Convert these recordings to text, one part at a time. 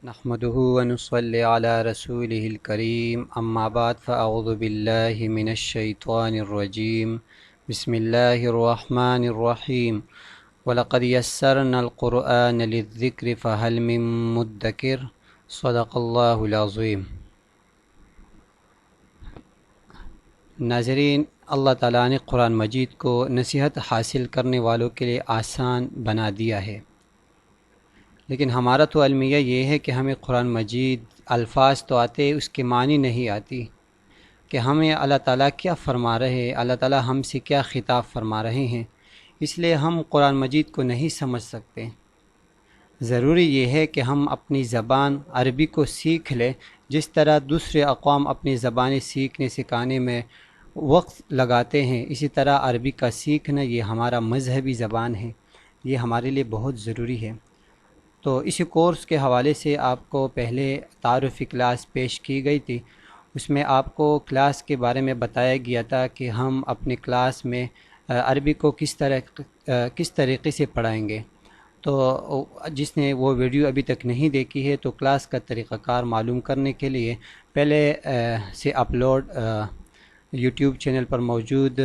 نحمده ونصلي على رسوله الكريم اما بعد فاعوذ بالله من الشيطان الرجيم بسم الله الرحمن الرحيم ولقد يسرنا القرآن للذكر فهل من مدكر صدق اللہ العظیم۔ ناظرین، اللہ تعالیٰ نے قرآن مجید کو نصیحت حاصل کرنے والوں کے لیے آسان بنا دیا ہے، لیکن ہمارا تو المیہ یہ ہے کہ ہمیں قرآن مجید الفاظ تو آتے، اس کے معنی نہیں آتی کہ ہمیں اللہ تعالیٰ کیا فرما رہے ہیں، اللہ تعالیٰ ہم سے کیا خطاب فرما رہے ہیں، اس لیے ہم قرآن مجید کو نہیں سمجھ سکتے۔ ضروری یہ ہے کہ ہم اپنی زبان عربی کو سیکھ لیں، جس طرح دوسرے اقوام اپنی زبانیں سیکھنے سکھانے میں وقت لگاتے ہیں، اسی طرح عربی کا سیکھنا یہ ہمارا مذہبی زبان ہے، یہ ہمارے لیے بہت ضروری ہے۔ تو اسی کورس کے حوالے سے آپ کو پہلے تعارفی کلاس پیش کی گئی تھی، اس میں آپ کو کلاس کے بارے میں بتایا گیا تھا کہ ہم اپنے کلاس میں عربی کو کس طریقے سے پڑھائیں گے۔ تو جس نے وہ ویڈیو ابھی تک نہیں دیکھی ہے تو کلاس کا طریقہ کار معلوم کرنے کے لیے پہلے سے اپلوڈ یوٹیوب چینل پر موجود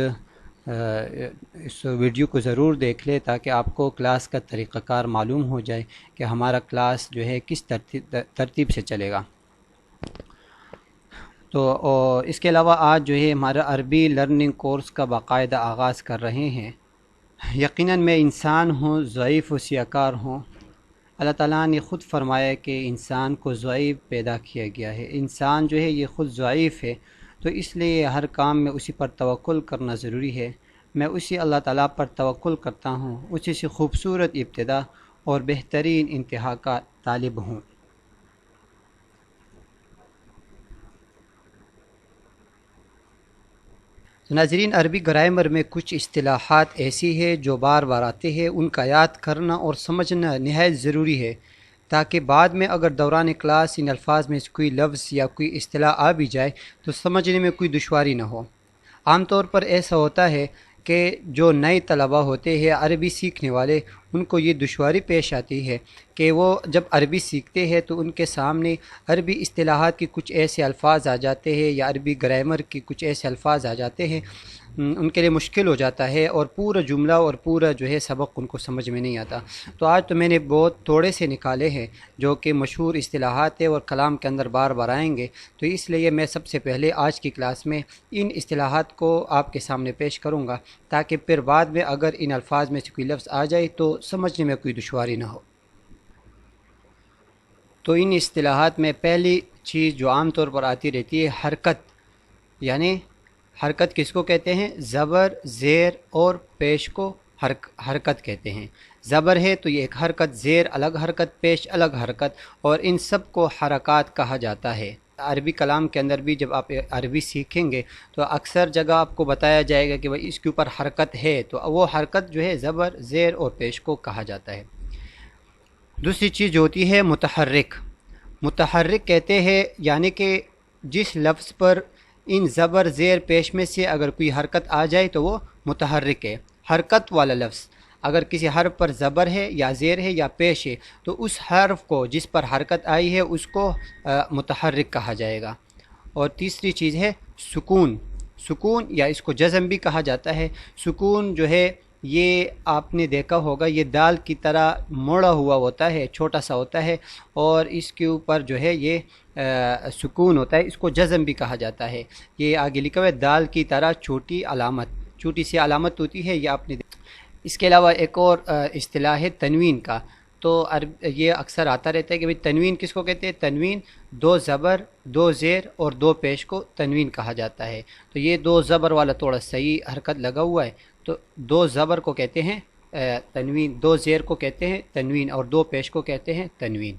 اس ویڈیو کو ضرور دیکھ لے تاکہ آپ کو کلاس کا طریقہ کار معلوم ہو جائے کہ ہمارا کلاس جو ہے کس ترتیب سے چلے گا۔ تو اس کے علاوہ آج جو ہے ہمارا عربی لرننگ کورس کا باقاعدہ آغاز کر رہے ہیں۔ یقیناً میں انسان ہوں، ضعیف و سیاکار ہوں۔ اللہ تعالیٰ نے خود فرمایا کہ انسان کو ضعیف پیدا کیا گیا ہے، انسان جو ہے یہ خود ضعیف ہے، تو اس لیے ہر کام میں اسی پر توکل کرنا ضروری ہے۔ میں اسی اللہ تعالیٰ پر توکل کرتا ہوں، اسی سے خوبصورت ابتدا اور بہترین انتہا کا طالب ہوں۔ ناظرین، عربی گرامر میں کچھ اصطلاحات ایسی ہے جو بار بار آتے ہیں، ان کا یاد کرنا اور سمجھنا نہایت ضروری ہے تاکہ بعد میں اگر دوران کلاس ان الفاظ میں سے کوئی لفظ یا کوئی اصطلاح آ بھی جائے تو سمجھنے میں کوئی دشواری نہ ہو۔ عام طور پر ایسا ہوتا ہے کہ جو نئے طلباء ہوتے ہیں عربی سیکھنے والے، ان کو یہ دشواری پیش آتی ہے کہ وہ جب عربی سیکھتے ہیں تو ان کے سامنے عربی اصطلاحات کے کچھ ایسے الفاظ آ جاتے ہیں یا عربی گرامر کے کچھ ایسے الفاظ آ جاتے ہیں، ان کے لیے مشکل ہو جاتا ہے اور پورا جملہ اور پورا جو ہے سبق ان کو سمجھ میں نہیں آتا۔ تو آج تو میں نے بہت تھوڑے سے نکالے ہیں جو کہ مشہور اصطلاحات ہیں اور کلام کے اندر بار بار آئیں گے، تو اس لیے میں سب سے پہلے آج کی کلاس میں ان اصطلاحات کو آپ کے سامنے پیش کروں گا تاکہ پھر بعد میں اگر ان الفاظ میں سے کوئی لفظ آ جائے تو سمجھنے میں کوئی دشواری نہ ہو۔ تو ان اصطلاحات میں پہلی چیز جو عام طور پر آتی رہتی ہے حرکت، یعنی حرکت کس کو کہتے ہیں؟ زبر، زیر اور پیش کو حرکت کہتے ہیں۔ زبر ہے تو یہ ایک حرکت، زیر الگ حرکت، پیش الگ حرکت، اور ان سب کو حرکات کہا جاتا ہے۔ عربی کلام کے اندر بھی جب آپ عربی سیکھیں گے تو اکثر جگہ آپ کو بتایا جائے گا کہ بھائی اس کے اوپر حرکت ہے، تو وہ حرکت جو ہے زبر، زیر اور پیش کو کہا جاتا ہے۔ دوسری چیز جو ہوتی ہے متحرک۔ متحرک کہتے ہیں یعنی کہ جس لفظ پر ان زبر، زیر، پیش میں سے اگر کوئی حرکت آ جائے تو وہ متحرک ہے۔ حرکت والا لفظ اگر کسی حرف پر زبر ہے یا زیر ہے یا پیش ہے تو اس حرف کو جس پر حرکت آئی ہے اس کو متحرک کہا جائے گا۔ اور تیسری چیز ہے سکون۔ سکون یا اس کو جزم بھی کہا جاتا ہے۔ سکون جو ہے یہ آپ نے دیکھا ہوگا یہ دال کی طرح موڑا ہوا ہوتا ہے، چھوٹا سا ہوتا ہے، اور اس کے اوپر جو ہے یہ سکون ہوتا ہے، اس کو جزم بھی کہا جاتا ہے۔ یہ آگے لکھا ہوا ہے دال کی طرح چھوٹی علامت، چھوٹی سی علامت ہوتی ہے، یہ آپ نے اس کے علاوہ ایک اور اصطلاح ہے تنوین کا۔ تو یہ اکثر آتا رہتا ہے کہ بھئی تنوین کس کو کہتے ہیں؟ تنوین دو زبر، دو زیر اور دو پیش کو تنوین کہا جاتا ہے۔ تو یہ دو زبر والا تھوڑا صحیح حرکت لگا ہوا ہے، تو دو زبر کو کہتے ہیں تنوین، دو زیر کو کہتے ہیں تنوین، اور دو پیش کو کہتے ہیں تنوین۔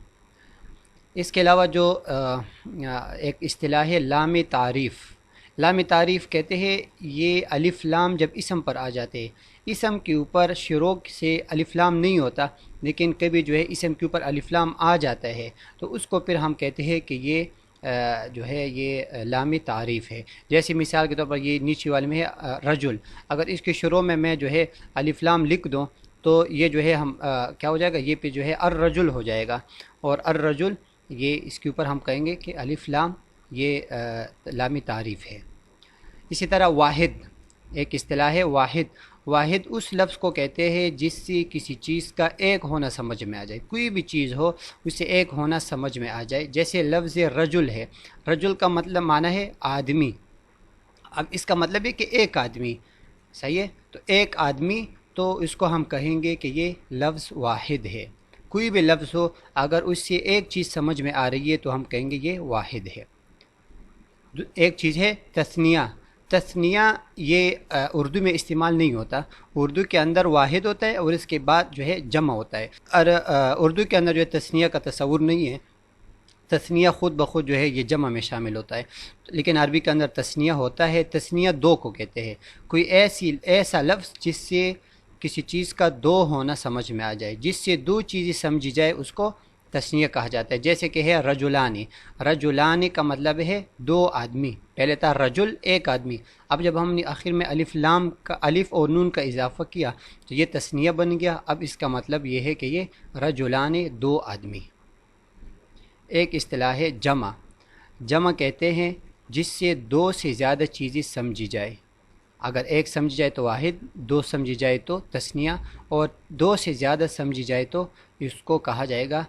اس کے علاوہ جو ایک اصطلاح ہے لام تعریف۔ لام تعریف کہتے ہیں یہ الف لام جب اسم پر آ جاتے ہیں، اسم کے اوپر شروع سے الف لام نہیں ہوتا لیکن کبھی جو ہے اسم کے اوپر الف لام آ جاتا ہے تو اس کو پھر ہم کہتے ہیں کہ یہ جو ہے یہ لام تعریف ہے۔ جیسے مثال کے طور پر یہ نیچے والے میں ہے رجل، اگر اس کے شروع میں جو ہے الف لام لکھ دوں تو یہ جو ہے ہم کیا ہو جائے گا، یہ پہ جو ہے الرجل ہو جائے گا، اور الرجل یہ اس کے اوپر ہم کہیں گے کہ الف لام یہ لامی تعریف ہے۔ اسی طرح واحد ایک اصطلاح ہے، واحد۔ واحد اس لفظ کو کہتے ہیں جس سے کسی چیز کا ایک ہونا سمجھ میں آ جائے، کوئی بھی چیز ہو اسے ایک ہونا سمجھ میں آ جائے۔ جیسے لفظ رجل ہے، رجل کا مطلب معنی ہے آدمی، اب اس کا مطلب ہے کہ ایک آدمی، صحیح ہے، تو ایک آدمی، تو اس کو ہم کہیں گے کہ یہ لفظ واحد ہے۔ کوئی بھی لفظ ہو اگر اس سے ایک چیز سمجھ میں آ رہی ہے تو ہم کہیں گے یہ واحد ہے۔ ایک چیز ہے تثنیہ۔ تثنیہ یہ اردو میں استعمال نہیں ہوتا، اردو کے اندر واحد ہوتا ہے اور اس کے بعد جو ہے جمع ہوتا ہے، اور اردو کے اندر جو ہے تثنیہ کا تصور نہیں ہے، تثنیہ خود بخود جو ہے یہ جمع میں شامل ہوتا ہے، لیکن عربی کے اندر تثنیہ ہوتا ہے۔ تثنیہ دو کو کہتے ہیں، کوئی ایسا لفظ جس سے کسی چیز کا دو ہونا سمجھ میں آ جائے، جس سے دو چیزیں سمجھی جائے، اس کو تثنیہ کہا جاتا ہے۔ جیسے کہ ہے رجلانی، رجلانی کا مطلب ہے دو آدمی، پہلے تھا رجل ایک آدمی، اب جب ہم نے آخر میں الف لام کا الف اور نون کا اضافہ کیا تو یہ تثنیہ بن گیا، اب اس کا مطلب یہ ہے کہ یہ رجلانی دو آدمی۔ ایک اصطلاح ہے جمع۔ جمع کہتے ہیں جس سے دو سے زیادہ چیزیں سمجھی جائے، اگر ایک سمجھی جائے تو واحد، دو سمجھی جائے تو تثنیہ، اور دو سے زیادہ سمجھی جائے تو اس کو کہا جائے گا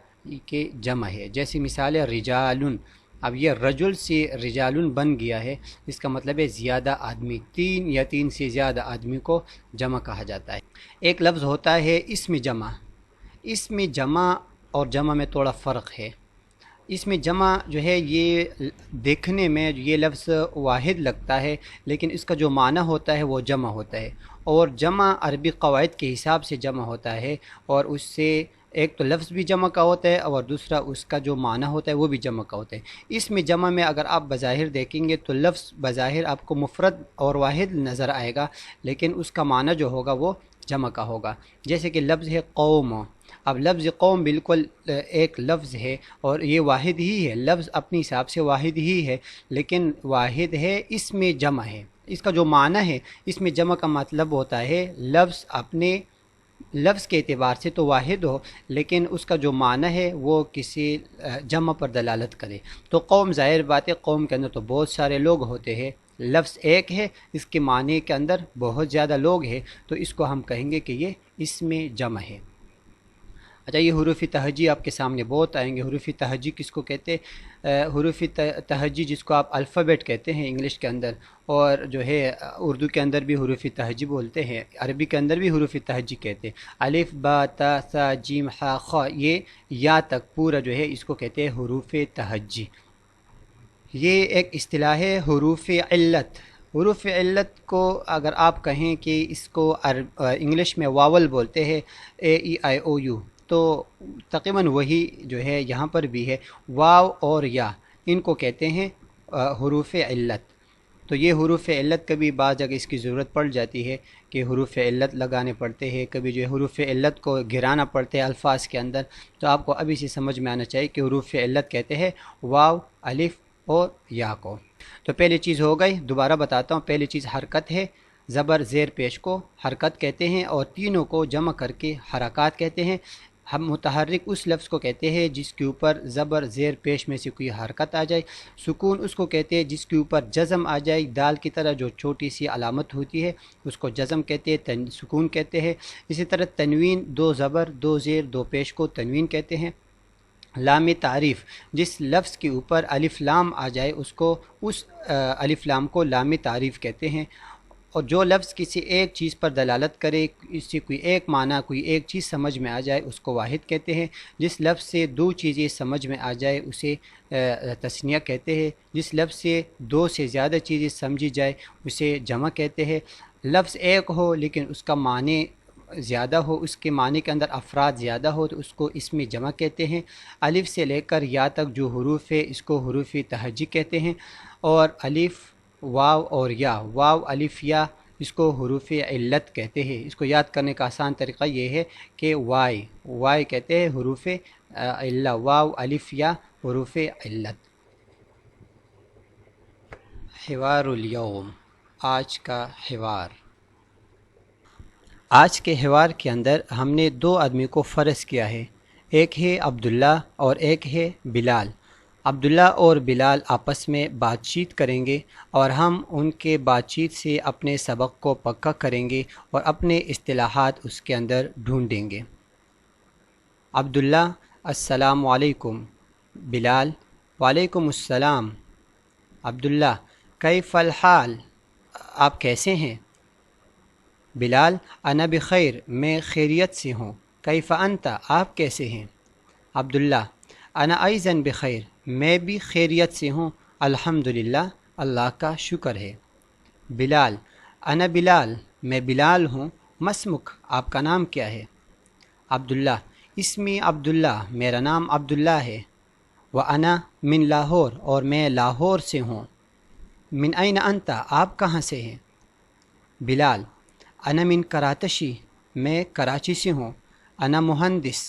کہ جمع ہے۔ جیسی مثال ہے رجالن، اب یہ رجل سے رجالن بن گیا ہے، اس کا مطلب ہے زیادہ آدمی، تین یا تین سے زیادہ آدمی کو جمع کہا جاتا ہے۔ ایک لفظ ہوتا ہے اسم جمع۔ اسم جمع اور جمع میں تھوڑا فرق ہے۔ اس میں جمع جو ہے یہ دیکھنے میں یہ لفظ واحد لگتا ہے، لیکن اس کا جو معنی ہوتا ہے وہ جمع ہوتا ہے، اور جمع عربی قواعد کے حساب سے جمع ہوتا ہے، اور اس سے ایک تو لفظ بھی جمع کا ہوتا ہے اور دوسرا اس کا جو معنی ہوتا ہے وہ بھی جمع کا ہوتا ہے۔ اس میں جمع میں اگر آپ بظاہر دیکھیں گے تو لفظ بظاہر آپ کو مفرد اور واحد نظر آئے گا، لیکن اس کا معنی جو ہوگا وہ جمع کا ہوگا۔ جیسے کہ لفظ ہے قوم، اب لفظ قوم بالکل ایک لفظ ہے اور یہ واحد ہی ہے، لفظ اپنے حساب سے واحد ہی ہے، لیکن واحد ہے، اس میں جمع ہے۔ اس کا جو معنی ہے، اس میں جمع کا مطلب ہوتا ہے لفظ اپنے لفظ کے اعتبار سے تو واحد ہو، لیکن اس کا جو معنی ہے وہ کسی جمع پر دلالت کرے۔ تو قوم، ظاہر بات ہے قوم کے اندر تو بہت سارے لوگ ہوتے ہیں، لفظ ایک ہے، اس کے معنی کے اندر بہت زیادہ لوگ ہیں، تو اس کو ہم کہیں گے کہ یہ اس میں جمع ہے۔ اچھا، یہ حروف تہجی آپ کے سامنے بہت آئیں گے۔ حروف تہجی کس کو کہتے ہیں؟ حروف تہجی جس کو آپ الفابیٹ کہتے ہیں انگلش کے اندر، اور جو ہے اردو کے اندر بھی حروف تہجی بولتے ہیں، عربی کے اندر بھی حروف تہجی کہتے ہیں۔ الف با تا ثا جیم ح خ، یہ یا تک پورا جو ہے اس کو کہتے ہیں حروف تہجی۔ یہ ایک اصطلاح ہے حروف علت۔ حروف علت کو اگر آپ کہیں کہ اس کو انگلش میں واول بولتے ہیں، اے ای آئی او یو، تو تقریباً وہی جو ہے یہاں پر بھی ہے، واو اور یا، ان کو کہتے ہیں حروف علت۔ تو یہ حروف علت کبھی بعض جگہ اس کی ضرورت پڑ جاتی ہے کہ حروف علت لگانے پڑتے ہیں، کبھی جو ہے حروف علت کو گرانا پڑتے ہیں الفاظ کے اندر، تو آپ کو ابھی سے سمجھ میں آنا چاہیے کہ حروف علت کہتے ہیں واو، الف اور یا کو۔ تو پہلی چیز ہو گئی، دوبارہ بتاتا ہوں، پہلی چیز حرکت ہے، زبر زیر پیش کو حرکت کہتے ہیں، اور تینوں کو جمع کر کے حرکات کہتے ہیں۔ ہم متحرک اس لفظ کو کہتے ہیں جس کے اوپر زبر زیر پیش میں سے کوئی حرکت آ جائے۔ سکون اس کو کہتے ہیں جس کے اوپر جزم آ جائے، دال کی طرح جو چھوٹی سی علامت ہوتی ہے اس کو جزم کہتے ہیں، سکون کہتے ہیں۔ اسی طرح تنوین، دو زبر دو زیر دو پیش کو تنوین کہتے ہیں۔ لام تعریف، جس لفظ کے اوپر الف لام آ جائے اس الف لام کو لام تعریف کہتے ہیں۔ اور جو لفظ کسی ایک چیز پر دلالت کرے، اس سے کوئی ایک معنی، کوئی ایک چیز سمجھ میں آ جائے، اس کو واحد کہتے ہیں۔ جس لفظ سے دو چیزیں سمجھ میں آ جائے اسے تثنیہ کہتے ہیں۔ جس لفظ سے دو سے زیادہ چیزیں سمجھی جائے اسے جمع کہتے ہیں۔ لفظ ایک ہو لیکن اس کا معنی زیادہ ہو، اس کے معنی کے اندر افراد زیادہ ہو تو اس کو اس میں جمع کہتے ہیں۔ الف سے لے کر یا تک جو حروف ہے اس کو حروف تہجی کہتے ہیں، اور الف، واو اور یا، واو الف یا، اس کو حروف علت کہتے ہیں۔ اس کو یاد کرنے کا آسان طریقہ یہ ہے کہ وائی کہتے ہیں حروف علت، واو الف یا حروف علت۔ حوار الیوم، آج کا حوار۔ آج کے حوار کے اندر ہم نے دو آدمی کو فرض کیا ہے، ایک ہے عبداللہ اور ایک ہے بلال۔ عبداللہ اور بلال آپس میں بات چیت کریں گے اور ہم ان کے بات چیت سے اپنے سبق کو پکا کریں گے اور اپنے اصطلاحات اس کے اندر ڈھونڈیں گے۔ عبداللہ: السلام علیکم۔ بلال: وعلیکم السلام۔ عبداللہ: کیف الحال؟ آپ کیسے ہیں؟ بلال: انا بخیر، میں خیریت سے ہوں۔ کیف انت؟ آپ کیسے ہیں؟ عبداللہ: انا ایضا بخیر، میں بھی خیریت سے ہوں، الحمدللہ، اللہ کا شکر ہے۔ بلال: انا بلال، میں بلال ہوں۔ ما اسمک؟ آپ کا نام کیا ہے؟ عبداللہ: اسمی عبداللہ، میرا نام عبداللہ ہے۔ وانا من لاہور، اور میں لاہور سے ہوں۔ من این انت؟ آپ کہاں سے ہیں؟ بلال: انا من کراتشی، میں کراچی سے ہوں۔ انا مہندس،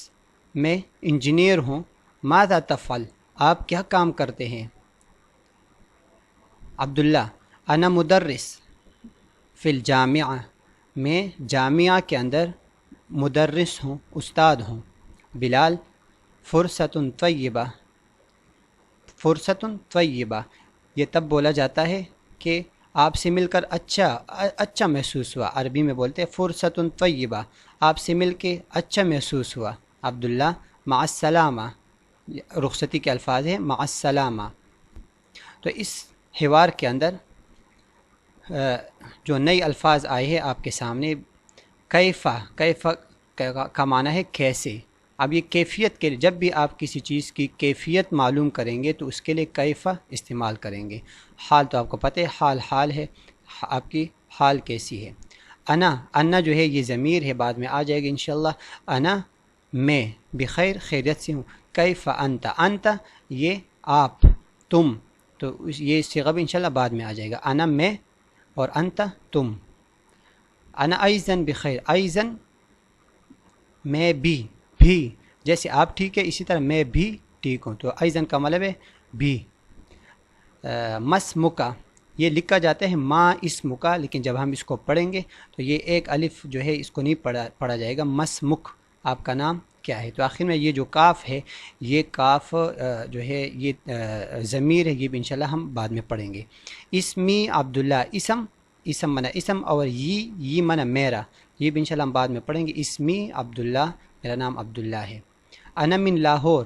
میں انجینئر ہوں۔ ماذا تفعل؟ آپ کیا کام کرتے ہیں؟ عبداللہ: انا مدرس فی الجامعہ، میں جامعہ کے اندر مدرس ہوں، استاد ہوں۔ بلال: فرصۃ طیبہ، فرصۃ طیبہ، یہ تب بولا جاتا ہے کہ آپ سے مل کر اچھا محسوس ہوا۔ عربی میں بولتے ہیں فرصۃ طیبہ، آپ سے مل کے اچھا محسوس ہوا۔ عبداللہ: مع السلامہ، رخصتی کے الفاظ ہیں مع السلامہ۔ تو اس حوار کے اندر جو نئے الفاظ آئے ہیں آپ کے سامنے، کیفہ کا معنی ہے کیسے۔ اب یہ کیفیت کے لیے، جب بھی آپ کسی چیز کی کیفیت معلوم کریں گے تو اس کے لیے کیفہ استعمال کریں گے۔ حال تو آپ کو پتہ ہے، حال ہے، آپ کی حال کیسی ہے۔ انا جو ہے یہ ضمیر ہے، بعد میں آ جائے گا انشاءاللہ۔ انا، میں، بخیر، خیریت سے ہوں۔ کیف انت؟ انت یہ آپ، تم، تو یہ صیغہ بھی انشاءاللہ بعد میں آ جائے گا۔ انا میں، اور انت تم۔ انا ایضاً بخیر، ایضاً میں بھی جیسے آپ ٹھیک ہے اسی طرح میں بھی ٹھیک ہوں، تو ایضاً کا مطلب ہے بھی۔ مسمکا، یہ لکھا جاتا ہے ما اسمکا، لیکن جب ہم اس کو پڑھیں گے تو یہ ایک الف جو ہے اس کو نہیں پڑھا جائے گا، مسمک، آپ کا نام کیا ہے۔ تو آخر میں یہ جو کاف ہے، یہ کاف جو ہے یہ ضمیر ہے، یہ بھی انشاءاللہ ہم بعد میں پڑھیں گے۔ اسمی عبداللہ، اسم منع اسم، اور یہ منع میرا، یہ بھی انشاءاللہ ہم بعد میں پڑھیں گے۔ اسمی عبداللہ، میرا نام عبداللہ ہے۔ انا من لاہور،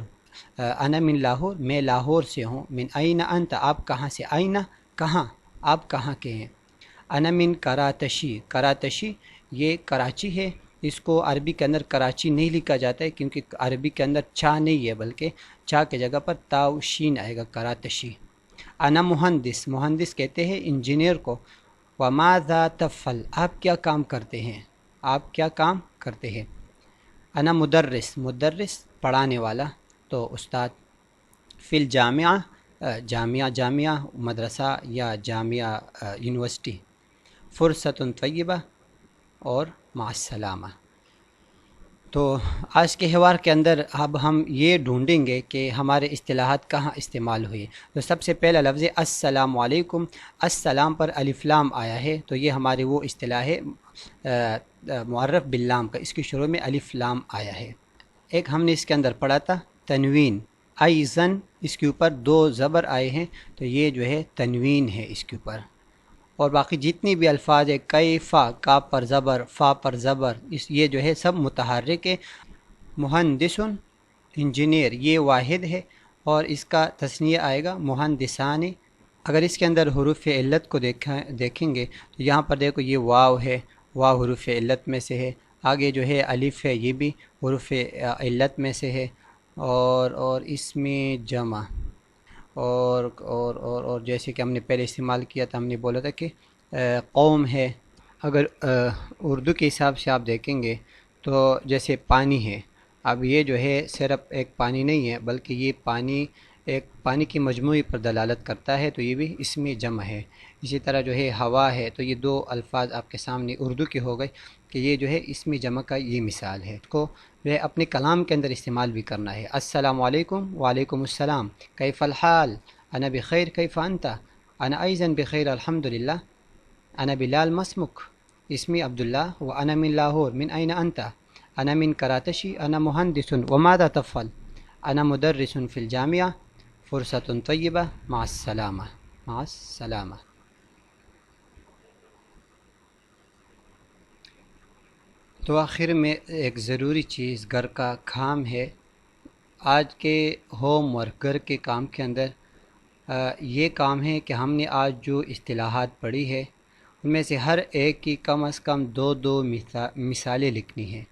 انا من لاہور، میں لاہور سے ہوں۔ من این انت؟ آپ کہاں سے؟ این کہاں، آپ کہاں کے ہیں؟ انا من کراتشی، کراتشی یہ کراچی ہے، اس کو عربی کے اندر کراچی نہیں لکھا جاتا ہے کیونکہ عربی کے اندر چا نہیں ہے، بلکہ چا کے جگہ پر تا و شین آئے گا، کراتشی۔ انا مہندس، مہندس کہتے ہیں انجینئر کو۔ وماذا تفعل؟ آپ کیا کام کرتے ہیں، آپ کیا کام کرتے ہیں؟ انا مدرس، مدرس پڑھانے والا، تو استاد۔ فی الجامعہ، جامعہ مدرسہ یا جامعہ یونیورسٹی۔ فرصۃ طیبہ، اور مع السلامہ۔ تو آج کے حوار کے اندر اب ہم یہ ڈھونڈیں گے کہ ہمارے اصطلاحات کہاں استعمال ہوئے۔ تو سب سے پہلا لفظ السلام علیکم، السلام پر الف لام آیا ہے، تو یہ ہماری وہ اصطلاح ہے معرف باللام کا، اس کی شروع میں الف لام آیا ہے۔ ایک ہم نے اس کے اندر پڑھا تھا تنوین، ایضاً، اس کے اوپر دو زبر آئے ہیں، تو یہ جو ہے تنوین ہے اس کے اوپر۔ اور باقی جتنی بھی الفاظ ہے، کیفا، کا پر زبر، فا پر زبر، یہ جو ہے سب متحرک ہے۔ مہندس، انجینئر، یہ واحد ہے، اور اس کا تثنیہ آئے گا مہندسان۔ اگر اس کے اندر حروف علت کو دیکھیں گے تو یہاں پر دیکھو یہ واو ہے، واو حروف علت میں سے ہے۔ آگے جو ہے الف ہے، یہ بھی حروف علت میں سے ہے، اور اس میں جمع، اور جیسے کہ ہم نے پہلے استعمال کیا تھا، ہم نے بولا تھا کہ قوم ہے۔ اگر اردو کے حساب سے آپ دیکھیں گے تو جیسے پانی ہے، اب یہ جو ہے صرف ایک پانی نہیں ہے، بلکہ یہ ایک پانی کی مجموعی پر دلالت کرتا ہے، تو یہ بھی اس میں جمع ہے۔ اسی طرح جو ہے ہوا ہے، تو یہ دو الفاظ آپ کے سامنے اردو کے ہو گئے کہ یہ جو ہے اس میں جمع کا یہ مثال ہے۔ اس کو جو ہے اپنے کلام کے اندر استعمال بھی کرنا ہے۔ السلام علیکم، وعلیکم السلام، کیف الحال؟ انا بخیر، کیف انت؟ انا ایضا بخیر، الحمدللہ۔ انا بلال، ما اسمک؟ اسمی عبداللہ، وانا من لاہور، من این انت؟ أنا من كراتشي، أنا مهندس، وماذا تفعل؟ أنا مدرس في الجامعة، فرصة طيبة، مع السلامة. مع السلامة. تو آخر میں ایک ضروری چیز گھر کا کام ہے. آج کے ہوم ورک گھر کے کام کے اندر یہ کام ہے کہ ہم نے آج جو اصطلاحات پڑھی ہے ان میں سے ہر ایک کی کم از کم دو مثالیں لکھنی ہیں.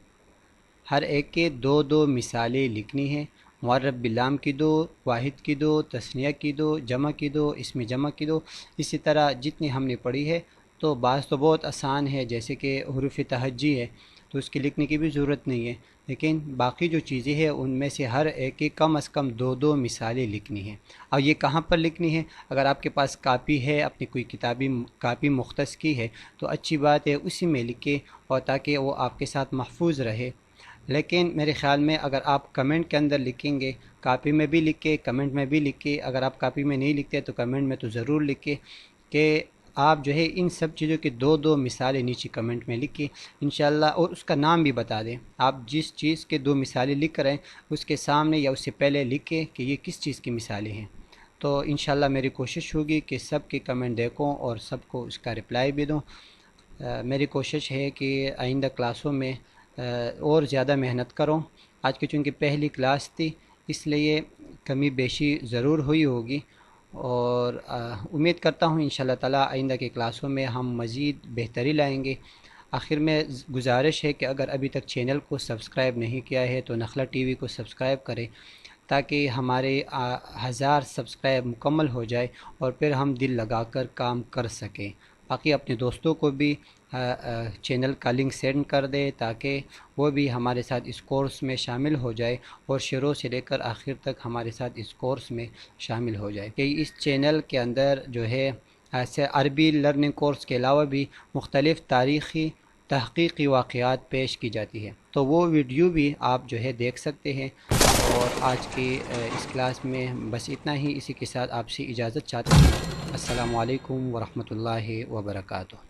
ہر ایک کے دو مثالیں لکھنی ہیں. معرب باللام کی دو، واحد کی دو، تثنیہ کی دو، جمع کی دو، اسم جمع کی دو. اسی طرح جتنی ہم نے پڑھی ہے تو بعض تو بہت آسان ہے، جیسے کہ حروف تہجی ہے تو اس کی لکھنے کی بھی ضرورت نہیں ہے، لیکن باقی جو چیزیں ہیں ان میں سے ہر ایک کی کم از کم دو مثالیں لکھنی ہیں. اور یہ کہاں پر لکھنی ہے؟ اگر آپ کے پاس کاپی ہے، اپنی کوئی کاپی مختص کی ہے تو اچھی بات ہے، اسی میں لکھیں اور تاکہ وہ آپ کے ساتھ محفوظ رہے. لیکن میرے خیال میں اگر آپ کمنٹ کے اندر لکھیں گے، کاپی میں بھی لکھیں، کمنٹ میں بھی لکھیں. اگر آپ کاپی میں نہیں لکھتے تو کمنٹ میں تو ضرور لکھیں کہ آپ جو ہے ان سب چیزوں کی دو مثالیں نیچے کمنٹ میں لکھیں انشاءاللہ، اور اس کا نام بھی بتا دیں. آپ جس چیز کے دو مثالیں لکھ رہے ہیں اس کے سامنے یا اس سے پہلے لکھیں کہ یہ کس چیز کی مثالیں ہیں. تو انشاءاللہ میری کوشش ہوگی کہ سب کے کمنٹ دیکھوں اور سب کو اس کا رپلائی بھی دوں. میری کوشش ہے کہ آئندہ کلاسوں میں اور زیادہ محنت کروں. آج کی چونکہ پہلی کلاس تھی اس لیے کمی بیشی ضرور ہوئی ہوگی، اور امید کرتا ہوں انشاءاللہ تعالی آئندہ کے کلاسوں میں ہم مزید بہتری لائیں گے. آخر میں گزارش ہے کہ اگر ابھی تک چینل کو سبسکرائب نہیں کیا ہے تو نخلا ٹی وی کو سبسکرائب کریں تاکہ ہمارے 1000 سبسکرائب مکمل ہو جائے اور پھر ہم دل لگا کر کام کر سکیں. باقی اپنے دوستوں کو بھی چینل کا لنک سینڈ کر دے تاکہ وہ بھی ہمارے ساتھ اس کورس میں شامل ہو جائے اور شروع سے لے کر آخر تک ہمارے ساتھ اس کورس میں شامل ہو جائے. کہ اس چینل کے اندر جو ہے ایسے عربی لرننگ کورس کے علاوہ بھی مختلف تاریخی تحقیقی واقعات پیش کی جاتی ہے، تو وہ ویڈیو بھی آپ جو ہے دیکھ سکتے ہیں. اور آج کی اس کلاس میں بس اتنا ہی. اسی کے ساتھ آپ سے اجازت چاہتا ہوں. السلام علیکم ورحمۃ اللہ وبرکاتہ.